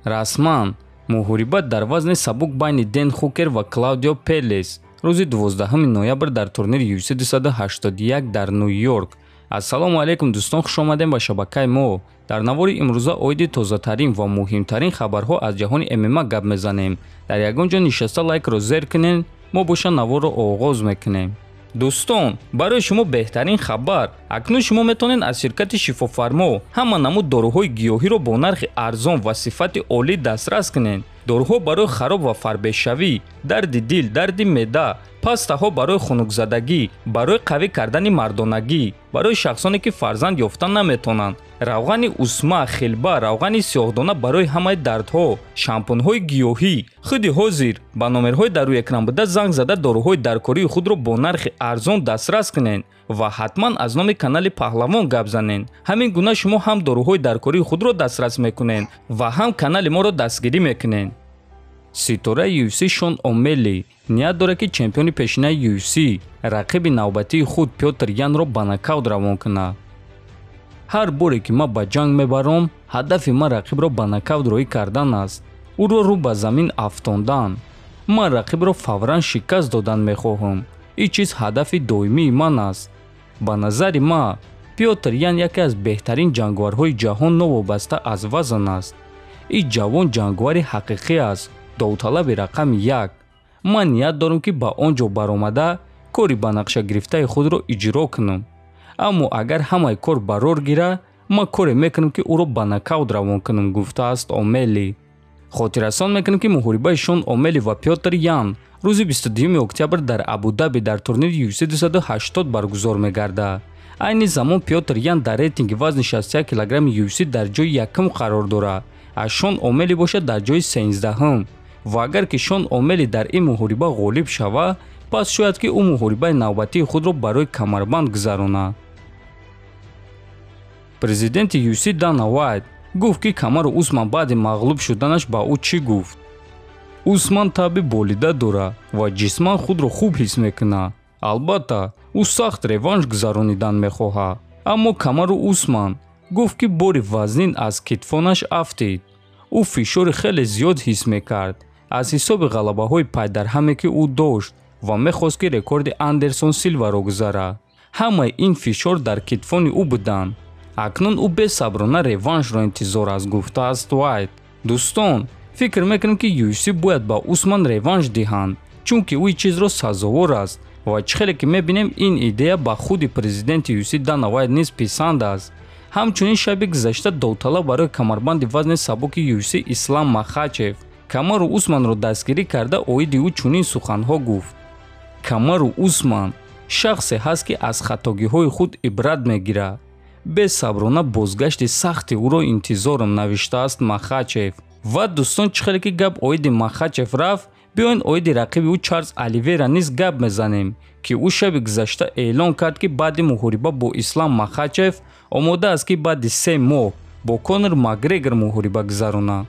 расман муҳориба дар вазни сабук байни Дэн Хукер ва Клаудио Пелес рӯзи 12 ноябр дар турнири UFC 281 дар Нью-Йорк. Ассалому алайкум дӯстон, хушомадем ба шабакаи мо. дар навори имрӯза оиди тозатарин ва муҳимтарин хабарҳо аз ҷаҳони ММА гап мезанем. дар ягон ҷо нишаста лайкро зер кунен, мо боша наворро оғоз мекунем. дӯстон, барои шумо беҳтарин хабар. акнун шумо метавонед аз ширкати шифофармо ҳама намуд доруҳои гиёҳиро бо нархи арзон ва сифати олӣ дастрас кунед. доруҳо барои хароб ва фарбешавӣ, дарди дил, дарди меъда, пастаҳо барои хунукзадагӣ, барои қавӣ кардани мардонагӣ, барои шахсоне ки фарзанд ёфта наметавонанд, равғани усма, хилба, равғани сиёҳдона барои ҳамаи дардҳо, шампунҳои гиёҳӣ. худи ҳозир ба номерҳои дар рӯи экран буда занг зада доруҳои даркории худро бо нархи арзон дастрас кунед ва ҳатман аз номи канали Паҳлавон гап занед. ҳамин гуна шумо ҳам доруҳои даркории худро дастрас мекунед ва ҳам канали моро дастгирӣ мекунед. ситораи UFC Шон О'Мелли ният дорад ки чемпиони пешинаи UFC рақиби навбатии худ Пётр Янро ба нокаут равон кунад. ҳар боре ки ман ба ҷанг мебарам, ҳадафи ман рақибро ба нокаут роҳӣ кардан аст, ӯро рӯ ба замин афтондан. ман рақибро фавран шикаст додан мехоҳам. ин чиз ҳадафи доимии ман аст. ба назари ман Пётр Ян яке аз беҳтарин ҷангварҳои ҷаҳон новобаста аз вазн аст. ин ҷавон ҷангвари ҳақиқӣ аст, довталаби рақами 1. ман ният дорам ки ба он ҷо баромада кори ба нақша гирифтаи худро иҷро кунам. аммо агар ҳамаи кор барор гира, ман коре мекунам ки ӯро ба нокаут равон кунам, гуфтааст О'Мелли. хотиррасон мекунам ки муҳорибаи Шон О'Мелли ва Пётр Ян рӯзи 22 октябр дар Абу-Даби дар турнири UFC 280 баргузор мегардад. айни замон Пётр Ян дар рейтинги вазни 61 кг UFC дар ҷои якум қарор дорад, аз Шон О'Мелли бошад дар ҷои 13-ум. ва агар ки Шон О'Мелли дар ин муҳориба ғолиб шавад, пас шояд ки ӯ муҳорибаи навбатии худро барои камарбанд гузаронад. президенти UFC Дана Вайт гуфт ки Камару Усман баъди мағлуб шуданаш ба ӯ чӣ гуфт. Усман таби болида дорад ва ҷисман худро хуб ҳис мекунад. албатта ӯ сахт реванш гузаронидан мехоҳад. аммо Камару Усман гуфт ки бори вазнин аз китфонаш афтид. ӯ фишори хеле зиёд ҳис мекард аз ҳисоби ғалабаҳои пайдарҳаме ки ӯ дошт ва мехост ки рекорди Андерсон Силваро гузарад. ҳамаи ин фишор дар китфони ӯ буданд. акнун ӯ бесаброна реваншро интизор аст, гуфтааст Вайт. дӯстон, фикр мекунем ки UFC бояд ба Усман реванш диҳанд, чунки ӯ ин чизро сазовор аст ва чӣ хеле ки мебинем ин идея ба худи президенти UFC Дана Вайт низ писанд аст. ҳамчунин шаби гузашта довталаб барои камарбанди вазни сабуки UFC Ислам Махачев Камару Усманро дастгирӣ карда оиди ӯ чунин суханҳо гуфт. Камару Усман шахсе ҳаст ки аз хатогиҳои худ ибрат мегирад. бесаброна бозгашти сахти ӯро интизорам, навиштааст Махачев. ва дӯстон, чӣ хеле ки гап оиди Махачев рафт, биёин оиди рақиби ӯ Чарлз Оливера низ гап мезанем, ки ӯ шаби гузашта эълон кард ки баъди муҳориба бо Ислам Махачев омода аст ки баъди 3 моҳ бо Конор Макгрегор муҳориба гузаронад.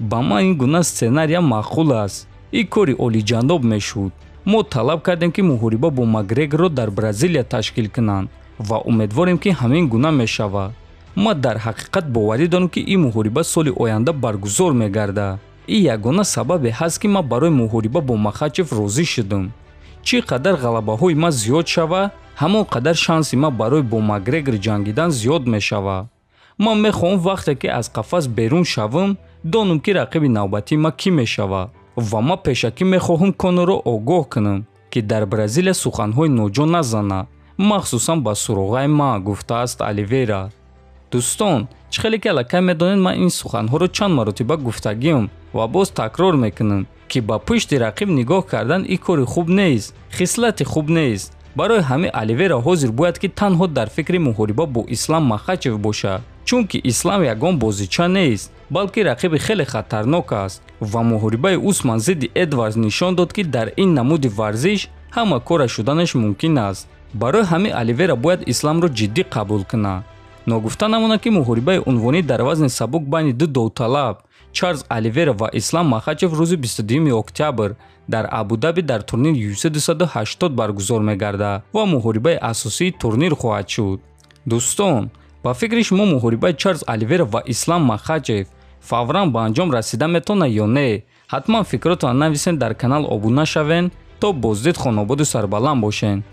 ба ман ин гуна сценария маъқул аст. ин кори олиҷаноб мешуд. мо талаб кардем ки муҳориба бо Макгрегорро дар Бразилия ташкил кунанд ва умедворем ки ҳамин гуна мешавад. ман дар ҳақиқат боварӣ дорам ки ин муҳориба соли оянда баргузор мегардад. ин ягона сабабе ҳаст ки ман барои муҳориба бо Махачев розӣ шудам. чӣ қадар ғалабаҳои ман зиёд шавад, ҳамон қадар шанси ман барои бо Макгрегор ҷангидан зиёд мешавад. ман мехоҳам вақте ки аз қафас берун шавам, донам ки рақиби навбатии ман кӣ мешавад ва ман пешакӣ мехоҳам Конорро огоҳ кунам ки дар Бразилия суханҳои ноҷо назанад, махсусан ба суроғаи ман, гуфтааст Оливера. дӯстон, чӣ хеле ки аллакай медонед, ман ин суханҳоро чанд маротиба гуфтагиам ва боз такрор мекунам ки ба пушти рақиб нигоҳ кардан ин кори хуб нест, хислати хуб нест. барои ҳамин Оливера ҳозир бояд ки танҳо дар фикри муҳориба бо Ислам Махачев бошад, чунки Ислам ягон бозича нест, балки рақиби хеле хатарнок аст. ва муҳорибаи Усман зидди Эдвардс нишон дод ки дар ин намуди варзиш ҳама кора шуданаш мумкин аст. барои ҳамин Оливера бояд Исламро ҷиддӣ қабул кунад. ногуфта намонад ки муҳорибаи унвонӣ дар вазни сабук байни ду довталаб Чарлз Оливера ва Ислам Махачев рӯзи 22 октябр дар Абу-Даби дар турнири UFC 280 баргузор мегардад ва муҳорибаи асосии турнир хоҳад шуд. дӯстон, ба фикри шумо муҳорибаи Чарлз Оливера ва Ислам Махачев фавран ба анҷом расида метавонад ё не? ҳатман фикротро нависен, дар канал обуна шавен, то боздид Хонободу Сарбаланд бошен.